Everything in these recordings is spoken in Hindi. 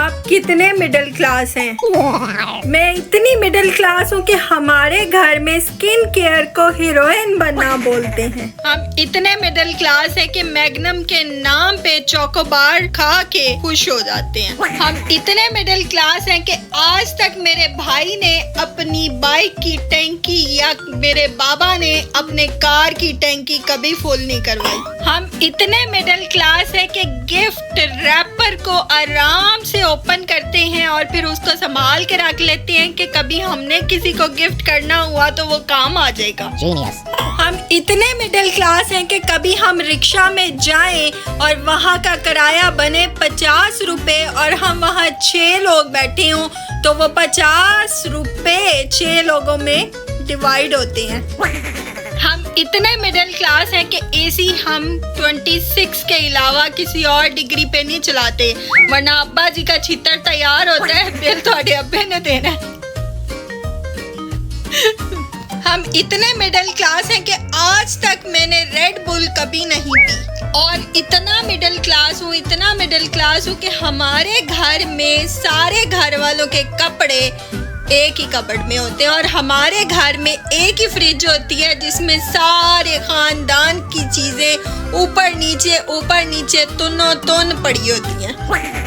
आप कितने मिडिल क्लास हैं? मैं इतनी मिडिल क्लास हूँ कि हमारे घर में स्किन केयर को हीरोइन बनना बोलते हैं। हम इतने मिडिल क्लास हैं कि मैग्नम के नाम पे चोकोबार खा के खुश हो जाते हैं। हम इतने मिडिल क्लास हैं कि आज तक मेरे भाई ने अपनी बाइक की टैंकी या मेरे बाबा ने अपने कार की टैंकी कभी फुल नहीं करवाई। हम इतने मिडिल क्लास हैं कि गिफ्ट रैपर को आराम से ओपन करते हैं और फिर उसको संभाल के रख लेते हैं कि कभी हमने किसी को गिफ्ट करना हुआ तो वो काम आ जाएगा। Genius. हम इतने मिडिल क्लास हैं कि कभी हम रिक्शा में जाएं और वहाँ का किराया बने 50 रुपए और हम वहाँ 6 लोग बैठे हों तो वो 50 रुपए 6 लोगों में डिवाइड होते हैं। हम इतने मिडिल क्लास हैं कि एसी हम 26 के अलावा किसी और डिग्री पे नहीं चलाते, वरना अब्बा जी का छितर तैयार होता है, बिल थोड़े अब्बे ने देना है। हम इतने मिडिल क्लास हैं कि आज तक मैंने रेड बुल कभी नहीं पी और इतना मिडिल क्लास हूँ, इतना मिडिल क्लास हूँ कि हमारे घर में सारे घर वालों के कपड़े एक ही कबर्ड में होते हैं और हमारे घर में एक ही फ्रिज होती है जिसमें सारे खानदान की चीजें ऊपर नीचे तुनो तुन पड़ी होती हैं।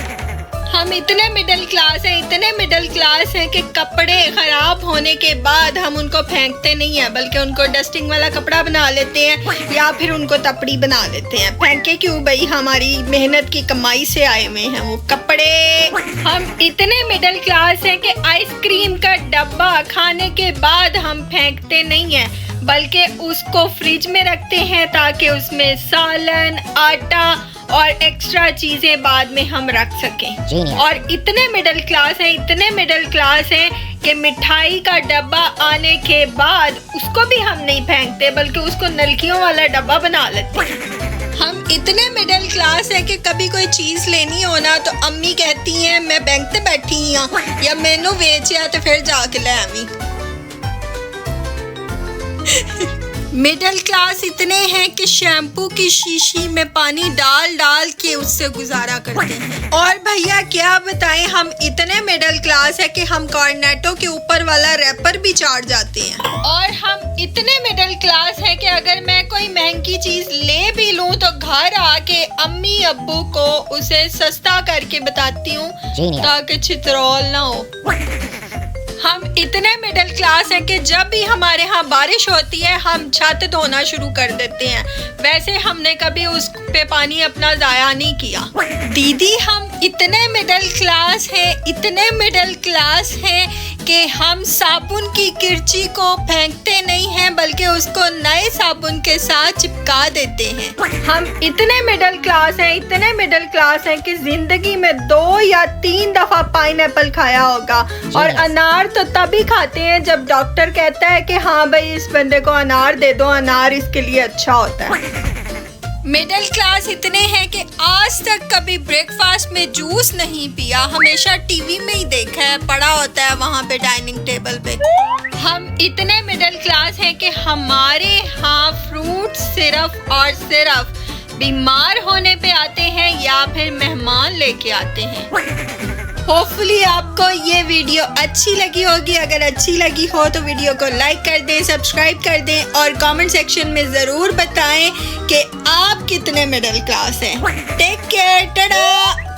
हम इतने मिडिल क्लास हैं, इतने मिडिल क्लास हैं कि कपड़े खराब होने के बाद हम उनको फेंकते नहीं हैं, बल्कि उनको डस्टिंग वाला कपड़ा बना लेते हैं या फिर उनको तपड़ी बना लेते हैं। फेंके क्यों भाई, हमारी मेहनत की कमाई से आए हुए हैं वो कपड़े। हम इतने मिडिल क्लास हैं कि आइसक्रीम का डब्बा खाने के बाद हम फेंकते नहीं हैं, बल्कि उसको फ्रिज में रखते हैं ताकि उसमें सालन, आटा और एक्स्ट्रा चीजें बाद में हम रख सकें। Genius. और इतने मिडिल क्लास हैं, इतने मिडिल क्लास हैं कि मिठाई का डब्बा आने के बाद उसको भी हम नहीं फेंकते, बल्कि उसको नलकियों वाला डब्बा बना लेते हैं। हम इतने मिडिल क्लास हैं कि कभी कोई चीज लेनी हो ना तो अम्मी कहती हैं मैं बैंक पे बैठी हूँ या मैनू वेचिया तो फिर जाके ले आवी। मिडिल क्लास इतने हैं कि शैम्पू की शीशी में पानी डाल डाल के उससे गुजारा करते हैं। और भैया क्या बताएं, हम इतने मिडिल क्लास है कि हम कॉर्नेटो के ऊपर वाला रैपर भी चाट जाते हैं। और हम इतने मिडिल क्लास है कि अगर मैं कोई महंगी चीज ले भी लूं तो घर आके अम्मी अब्बू को उसे सस्ता करके बताती हूँ ताकि छितरौल ना हो। हम इतने मिडिल क्लास हैं कि जब भी हमारे यहाँ बारिश होती है हम छत धोना शुरू कर देते हैं। वैसे हमने कभी उस पे पानी अपना ज़ाया नहीं किया। दीदी हम इतने मिडिल क्लास हैं, इतने मिडिल क्लास हैं कि हम साबुन की किरची को फेंकते नहीं हैं, बल्कि उसको नए साबुन के साथ चिपका देते हैं। हम इतने मिडिल क्लास हैं, इतने मिडिल क्लास हैं कि जिंदगी में 2 या 3 दफा पाइनएप्पल खाया होगा और अनार तो तभी खाते हैं जब डॉक्टर कहता है कि हाँ भाई इस बंदे को अनार दे दो, अनार इसके लिए अच्छा होता है। मिडिल क्लास इतने हैं कि आज तक कभी ब्रेकफास्ट में जूस नहीं पिया, हमेशा टीवी में ही देखा है, पड़ा होता है वहाँ पे डाइनिंग टेबल पे। हम इतने मिडिल क्लास हैं कि हमारे यहाँ फ्रूट सिर्फ बीमार होने पे आते हैं या फिर मेहमान लेके आते हैं। होपफुली आपको ये वीडियो अच्छी लगी होगी। अगर अच्छी लगी हो तो वीडियो को लाइक कर दें, सब्सक्राइब कर दें और कमेंट सेक्शन में ज़रूर बताएं कि आप कितने मिडिल क्लास हैं। Take care, Tata.